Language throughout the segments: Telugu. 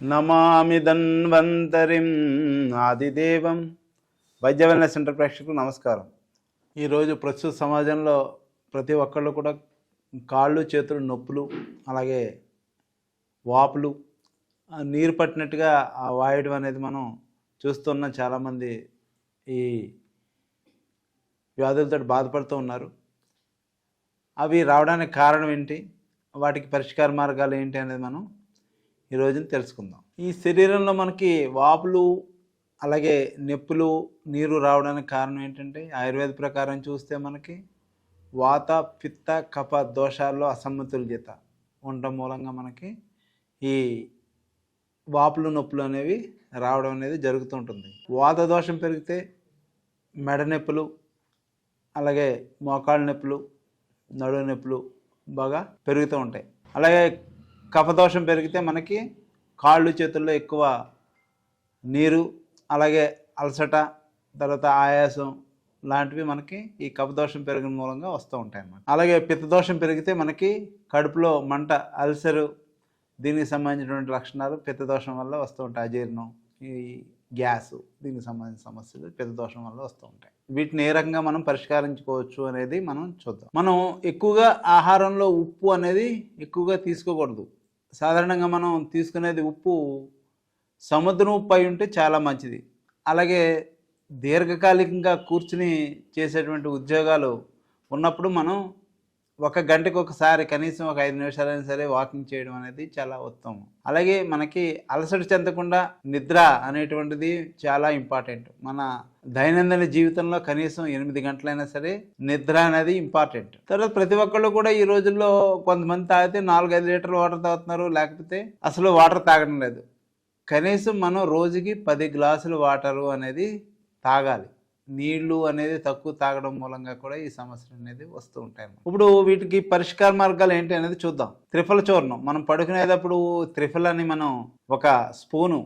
నమామి ధన్వంతరిం ఆదిదేవం. వైద్య వెల్నెస్ సెంటర్ ప్రేక్షకులకు నమస్కారం. ఈరోజు ప్రస్తుత సమాజంలో ప్రతి ఒక్కళ్ళు కూడా కాళ్ళు చేతులు నొప్పులు, అలాగే వాపులు, నీరు పట్టినట్టుగా వాయడం అనేది మనం చూస్తున్నాం. చాలామంది ఈ వ్యాధులతో బాధపడుతూ ఉన్నారు. అవి రావడానికి కారణం ఏంటి, వాటికి పరిష్కార మార్గాలు ఏంటి అనేది మనం ఈరోజు తెలుసుకుందాం. ఈ శరీరంలో మనకి వాపులు, అలాగే నొప్పులు, నీరు రావడానికి కారణం ఏంటంటే ఆయుర్వేద ప్రకారం చూస్తే మనకి వాత పిత్త కఫ దోషాల్లో అసమతుల్యత ఉండటం మూలంగా మనకి ఈ వాపులు నొప్పులు అనేవి రావడం అనేది జరుగుతుంటుంది. వాత దోషం పెరిగితే మెడ నొప్పులు, అలాగే మోకాళ్ళ నొప్పులు, నడుము నొప్పులు బాగా పెరుగుతూ ఉంటాయి. అలాగే కఫదోషం పెరిగితే మనకి కాళ్ళు చేతుల్లో ఎక్కువ నీరు, అలాగే అలసట, తర్వాత ఆయాసం లాంటివి మనకి ఈ కఫదోషం పెరిగిన మూలంగా వస్తూ ఉంటాయి అన్నమాట. అలాగే పిత్తదోషం పెరిగితే మనకి కడుపులో మంట, అల్సరు, దీనికి సంబంధించినటువంటి లక్షణాలు పిత్తదోషం వల్ల వస్తూ ఉంటాయి. అజీర్ణం, ఈ గ్యాస్, దీనికి సంబంధించిన సమస్యలు పిత్తదోషం వల్ల వస్తూ ఉంటాయి. వీటిని ఏ రకంగా మనం పరిష్కరించుకోవచ్చు అనేది మనం చూద్దాం. మనం ఎక్కువగా ఆహారంలో ఉప్పు అనేది ఎక్కువగా తీసుకోకూడదు. సాధారణంగా మనం తీసుకునేది ఉప్పు సముద్రం ఉప్పు అయి ఉంటే చాలా మంచిది. అలాగే దీర్ఘకాలికంగా కూర్చుని చేసేటువంటి ఉద్యోగాలు ఉన్నప్పుడు మనం ఒక గంటకు ఒకసారి కనీసం ఒక 5 నిమిషాలైనా సరే వాకింగ్ చేయడం అనేది చాలా ఉత్తమం. అలాగే మనకి అలసట చెందకుండా నిద్ర అనేటువంటిది చాలా ఇంపార్టెంట్. మన దైనందిన జీవితంలో కనీసం 8 గంటలైనా సరే నిద్ర అనేది ఇంపార్టెంట్. తర్వాత ప్రతి ఒక్కళ్ళు కూడా ఈ రోజుల్లో కొంతమంది తాగితే 4-5 లీటర్లు వాటర్ తాగుతున్నారు, లేకపోతే అసలు వాటర్ తాగడం లేదు. కనీసం మనం రోజుకి 10 గ్లాసులు వాటరు అనేది తాగాలి. నీళ్లు అనేది తక్కువ తాగడం మూలంగా కూడా ఈ సమస్యలు అనేది వస్తూ ఉంటాయి. ఇప్పుడు వీటికి పరిష్కార మార్గాలు ఏంటి అనేది చూద్దాం. త్రిఫల చూర్ణం, మనం పడుకునేటప్పుడు త్రిఫలని మనం ఒక స్పూను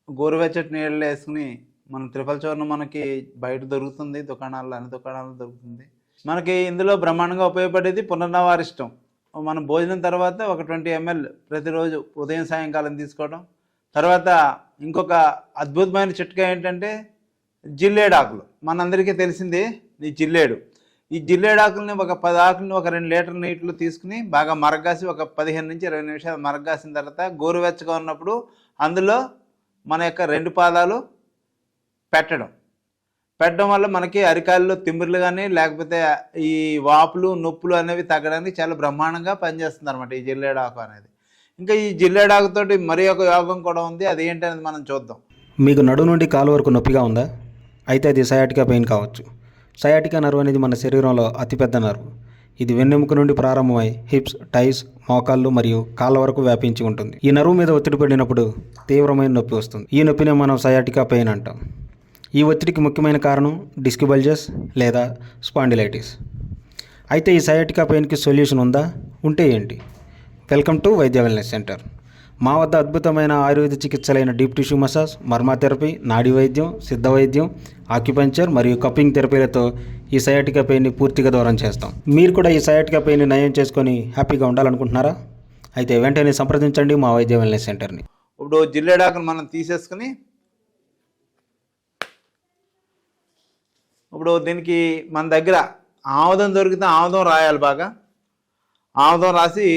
గోరువెచ్చటి నీళ్ళు వేసుకుని, మనం త్రిఫల చూర్ణం మనకి బయట దొరుకుతుంది, దుకాణాల్లో, అన్ని దుకాణాల్లో దొరుకుతుంది. మనకి ఇందులో బ్రహ్మాండంగా ఉపయోగపడేది పునర్నవారిష్టం. మనం భోజనం తర్వాత ఒక 20 ml ప్రతిరోజు ఉదయం సాయంకాలం తీసుకోవడం. తర్వాత ఇంకొక అద్భుతమైన చిట్కా ఏంటంటే జిల్లేడు ఆకులు. మనందరికీ తెలిసిందే ఈ జిల్లేడు. ఈ జిల్లేడు ఆకుల్ని ఒక 10 ఆకులని ఒక 2 లీటర్ల నీటిలో తీసుకుని బాగా మరగాసి ఒక 15 నుంచి 20 నిమిషాలు మరగాసిన తర్వాత గోరువెచ్చగా ఉన్నప్పుడు అందులో మన యొక్క 2 పాదాలు పెట్టడం వల్ల మనకి అరికాల్లో తిమ్మిర్లు కానీ, లేకపోతే ఈ వాపులు నొప్పులు అనేవి తగ్గడానికి చాలా బ్రహ్మాండంగా పనిచేస్తుంది అనమాట ఈ జిల్లేడు ఆకు అనేది. ఇంకా ఈ జిల్లేడు ఆకుతోటి మరి ఒక యోగం కూడా ఉంది, అది ఏంటనేది మనం చూద్దాం. మీకు నడు నుండి కాలు వరకు నొప్పిగా ఉందా? అయితే అది సయాటికా పెయిన్ కావచ్చు. సయాటికా నర్వ్ అనేది మన శరీరంలో అతిపెద్ద నర్వ్. ఇది వెన్నెముక నుండి ప్రారంభమై హిప్స్, టైస్, మోకాళ్ళు మరియు కాళ్ళ వరకు వ్యాపించి ఉంటుంది. ఈ నర్వ్ మీద ఒత్తిడి పడినప్పుడు తీవ్రమైన నొప్పి వస్తుంది. ఈ నొప్పినే మనం సయాటికా పెయిన్ అంటాం. ఈ ఒత్తిడికి ముఖ్యమైన కారణం డిస్క్ బల్జెస్ లేదా స్పాండిలైటిస్. అయితే ఈ సయాటికా పెయిన్కి సొల్యూషన్ ఉందా? ఉంటే ఏంటి? Welcome to Vaidya wellness centre. మా వద్ద అద్భుతమైన ఆయుర్వేద చికిత్సలైన deep tissue massage, marma therapy, నాడీ వైద్యం, సిద్ధ వైద్యం, ఆక్యుపంక్చర్ మరియు కప్పింగ్ థెరపీలతో ఈ సయాటికా పెయిన్ని పూర్తిగా దూరం చేస్తాం. మీరు కూడా ఈ సయాటికా పెయిన్ని నయం చేసుకొని హ్యాపీగా ఉండాలనుకుంటున్నారా? అయితే వెంటనే సంప్రదించండి మా వైద్య వెల్నెస్ సెంటర్ని. ఇప్పుడు జిల్లేడాకును మనం తీసేసుకుని, ఇప్పుడు దీనికి మన దగ్గర ఆముదం దొరికితే ఆముదం రాయాలి. బాగా ఆముదం రాసి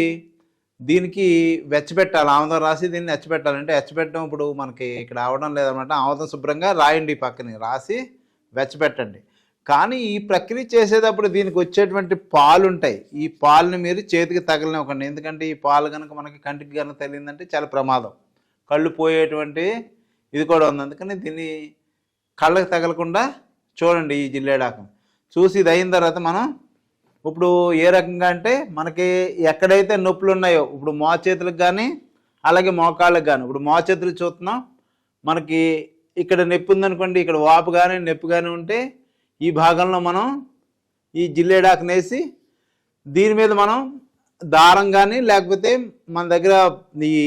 దీనికి వెచ్చబెట్టాలి. ఆముదం రాసి దీన్ని వెచ్చబెట్టాలంటే వెచ్చబెట్టడం ఇప్పుడు మనకి ఇక్కడ అవడం లేదనమాట. ఆముదం శుభ్రంగా రాయండి, పక్కని రాసి వెచ్చబెట్టండి. కానీ ఈ ప్రక్రియ చేసేటప్పుడు దీనికి వచ్చేటువంటి పాలు ఉంటాయి. ఈ పాలని మీరు చేతికి తగలనివ్వకండి. ఎందుకంటే ఈ పాలు కనుక మనకి కంటికి కనుక తగిలిందంటే చాలా ప్రమాదం, కళ్ళు పోయేటువంటి ఇది కూడా ఉంది. అందుకని దీన్ని కళ్ళకి తగలకుండా చూడండి ఈ జిల్లేడాకం. చూసి ఇది అయిన తర్వాత మనం ఇప్పుడు ఏ రకంగా అంటే మనకి ఎక్కడైతే నొప్పులు ఉన్నాయో, ఇప్పుడు మోచేతులకు కానీ అలాగే మోకాళ్ళకి కానీ, ఇప్పుడు మోచేతులు చూస్తున్నాం, మనకి ఇక్కడ నొప్పి ఉందనుకోండి, ఇక్కడ వాపు కానీ నొప్పి కానీ ఉంటే ఈ భాగంలో మనం ఈ జిల్లేడాకుని వేసి దీని మీద మనం దారం కానీ, లేకపోతే మన దగ్గర ఈ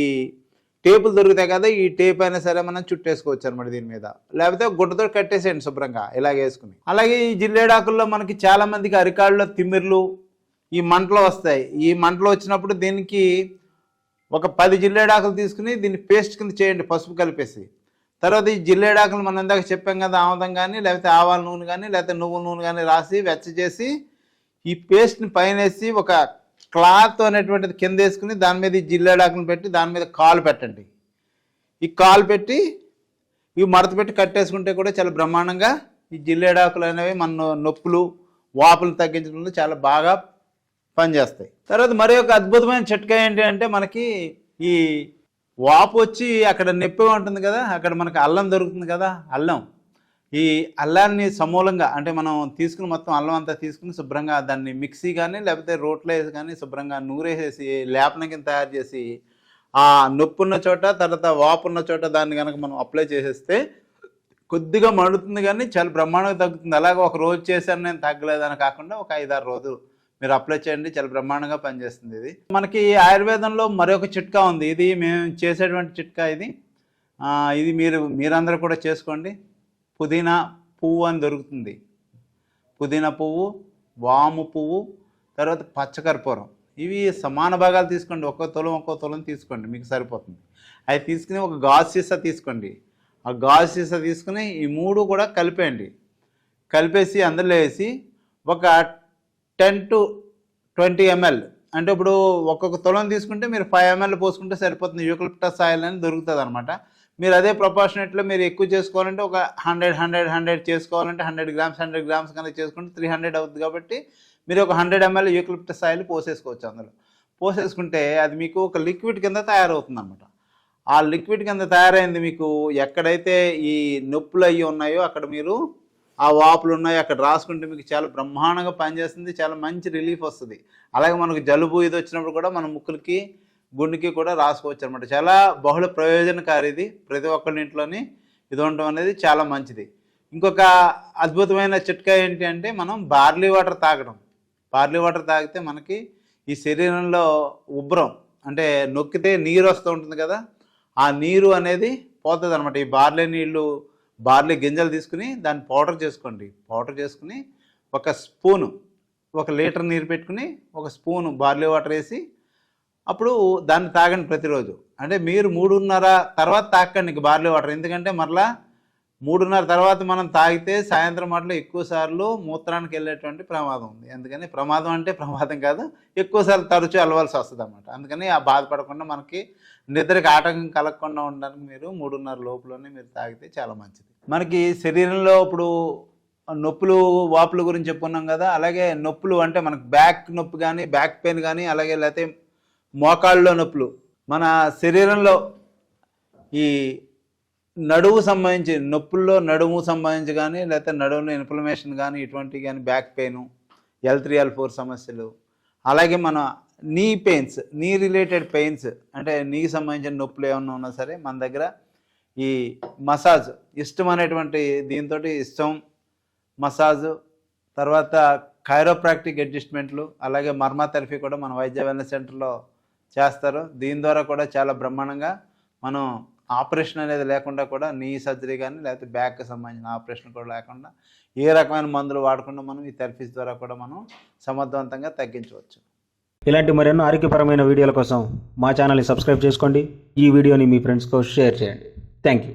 టేపులు దొరుకుతాయి కదా, ఈ టేప్ అయినా సరే మనం చుట్టేసుకోవచ్చు అనమాట దీని మీద. లేకపోతే గుడ్డతో కట్టేసేయండి శుభ్రంగా ఇలాగ వేసుకుని. అలాగే ఈ జిల్లేడాకుల్లో మనకి చాలా మందికి అరికాళ్ళలో తిమ్మిర్లు, ఈ మంటలు వస్తాయి. ఈ మంటలు వచ్చినప్పుడు దీనికి ఒక 10 జిల్లేడాకులు తీసుకుని దీన్ని పేస్ట్ కింద చేయండి పసుపు కలిపేసి. తర్వాత ఈ జిల్లేడాకులు మనం ఇందాక చెప్పాం కదా, ఆముదం కానీ లేకపోతే ఆవాల నూనె కానీ లేకపోతే నువ్వుల నూనె కానీ రాసి వెచ్చచేసి ఈ పేస్ట్ని పైన వేసి ఒక క్లాత్ అనేటువంటిది కింద వేసుకుని దాని మీద ఈ జిల్లేడాకులను పెట్టి దాని మీద కాలు పెట్టండి. ఈ కాలు పెట్టి ఇవి మడత పెట్టి కట్టేసుకుంటే కూడా చాలా బ్రహ్మాండంగా ఈ జిల్లేడాకులు అనేవి మన నొప్పులు వాపులు తగ్గించడంలో చాలా బాగా పనిచేస్తాయి. తర్వాత మరి ఒక అద్భుతమైన చిట్కా ఏంటి అంటే, మనకి ఈ వాపు వచ్చి అక్కడ నొప్పి ఉంటుంది కదా, అక్కడ మనకి అల్లం దొరుకుతుంది కదా, అల్లం. ఈ అల్లాన్ని సమూలంగా అంటే మనం తీసుకుని మొత్తం అల్లం అంతా తీసుకుని శుభ్రంగా దాన్ని మిక్సీ కానీ లేకపోతే రోట్లో వేసి కానీ శుభ్రంగా నూరేసేసి లేపన కింద తయారు చేసి ఆ నొప్పి ఉన్న చోట తర్వాత వాపు ఉన్న చోట దాన్ని కనుక మనం అప్లై చేసేస్తే కొద్దిగా మండుతుంది కానీ చాలా బ్రహ్మాండంగా తగ్గుతుంది. అలాగే ఒక రోజు చేశాను నేను తగ్గలేదని కాకుండా ఒక 5-6 రోజులు మీరు అప్లై చేయండి, చాలా బ్రహ్మాండంగా పనిచేస్తుంది. ఇది మనకి ఆయుర్వేదంలో మరొక చిట్కా ఉంది, ఇది మేము చేసేటువంటి చిట్కా. ఇది మీరందరూ కూడా చేసుకోండి. పుదీనా పువ్వు అని దొరుకుతుంది. పుదీనా పువ్వు, వాము పువ్వు, తర్వాత పచ్చకర్పూరం, ఇవి సమాన భాగాలు తీసుకోండి. ఒక్కో తులం తీసుకోండి, మీకు సరిపోతుంది. అవి తీసుకుని ఒక గాజు సీసా తీసుకోండి. ఆ గాజు సీసా తీసుకుని ఈ 3 కూడా కలిపేయండి. కలిపేసి అందులో వేసి ఒక 10 to 20 ml, అంటే ఇప్పుడు ఒక్కొక్క తులం తీసుకుంటే మీరు 5 ml పోసుకుంటే సరిపోతుంది. యూకలిప్టస్ ఆయిల్ అని దొరుకుతుంది అనమాట. మీరు అదే ప్రపోర్షనేట్లో మీరు ఎక్కువ చేసుకోవాలంటే ఒక 100 చేసుకోవాలంటే 100 grams కనుక చేసుకుంటే 300 అవుతుంది. కాబట్టి మీరు ఒక 100 ml యూకలిప్టస్ ఆయిల్ పోసేసుకోవచ్చు. అందులో పోసేసుకుంటే అది మీకు ఒక లిక్విడ్ కింద తయారవుతుంది అనమాట. ఆ లిక్విడ్ కింద తయారైంది మీకు ఎక్కడైతే ఈ నొప్పులు అయ్యి ఉన్నాయో అక్కడ మీరు ఆ వాపులు ఉన్నాయి అక్కడ రాసుకుంటే మీకు చాలా బ్రహ్మాండంగా పనిచేస్తుంది, చాలా మంచి రిలీఫ్ వస్తుంది. అలాగే మనకు జలుబు ఇది వచ్చినప్పుడు కూడా మన ముక్కులకి గుండెకి కూడా రాసుకోవచ్చు అనమాట. చాలా బహుళ ప్రయోజనకారి ఇది. ప్రతి ఒక్కరి ఇంట్లోని ఇది ఉండటం అనేది చాలా మంచిది. ఇంకొక అద్భుతమైన చిట్కా ఏంటి అంటే, మనం బార్లీ వాటర్ తాగడం. బార్లీ వాటర్ తాగితే మనకి ఈ శరీరంలో ఉబ్బరం అంటే నొక్కితే నీరు వస్తూ ఉంటుంది కదా, ఆ నీరు అనేది పోతుంది అనమాట. ఈ బార్లీ గింజలు తీసుకుని దాన్ని పౌడర్ చేసుకోండి. పౌడర్ చేసుకుని ఒక స్పూను, 1 లీటర్ నీరు పెట్టుకుని 1 స్పూను బార్లీ వాటర్ వేసి అప్పుడు దాన్ని తాగండి ప్రతిరోజు. అంటే మీరు 3:30 తర్వాత తాకండి ఇంక బార్లీ వాటర్. ఎందుకంటే మరలా 3:30 తర్వాత మనం తాగితే సాయంత్రం మాటలో ఎక్కువ సార్లు మూత్రానికి వెళ్ళేటువంటి ప్రమాదం ఉంది. అందుకని ప్రమాదం అంటే ప్రమాదం కాదు, ఎక్కువసార్లు తరచూ వెళ్ళవలసి వస్తుంది అన్నమాట. అందుకని ఆ బాధపడకుండా మనకి నిద్రకి ఆటంకం కలగకుండా ఉండడానికి మీరు 3:30 లోపులోనే మీరు తాగితే చాలా మంచిది. మనకి శరీరంలో ఇప్పుడు నొప్పులు వాపుల గురించి చెప్పుకున్నాం కదా, అలాగే నొప్పులు అంటే మనకు బ్యాక్ నొప్పి కానీ బ్యాక్ పెయిన్ కానీ అలాగే లేకపోతే మోకాళ్ళలో నొప్పులు, మన శరీరంలో ఈ నడుము సంబంధించి నొప్పుల్లో నడుము సంబంధించి కానీ లేకపోతే నడుములో ఇన్ఫ్లమేషన్ కానీ ఇటువంటివి కానీ బ్యాక్ పెయిన్, L3 L4 సమస్యలు, అలాగే మన నీ పెయిన్స్, నీ రిలేటెడ్ పెయిన్స్ అంటే నీకు సంబంధించిన నొప్పులు ఏమన్నా ఉన్నా సరే మన దగ్గర ఈ మసాజ్ ఇష్టం అనేటువంటి దీంతో ఇష్టం మసాజు, తర్వాత కైరోప్రాక్టిక్ అడ్జస్ట్మెంట్లు, అలాగే మర్మా థెరపీ కూడా మన వైద్య వెల్నెస్ సెంటర్లో చేస్తారు. దీని ద్వారా కూడా చాలా బ్రహ్మాండంగా మనం ఆపరేషన్ అనేది లేకుండా కూడా నీ సర్జరీ కానీ లేకపోతే బ్యాక్కి సంబంధించిన ఆపరేషన్ కూడా లేకుండా ఏ రకమైన మందులు వాడకుండా మనం ఈ థెరపీస్ ద్వారా కూడా మనం సమర్థవంతంగా తగ్గించవచ్చు. ఇలాంటి మరెన్నో ఆరోగ్యపరమైన వీడియోల కోసం మా ఛానల్ని సబ్స్క్రైబ్ చేసుకోండి. ఈ వీడియోని మీ ఫ్రెండ్స్తో షేర్ చేయండి. Thank you.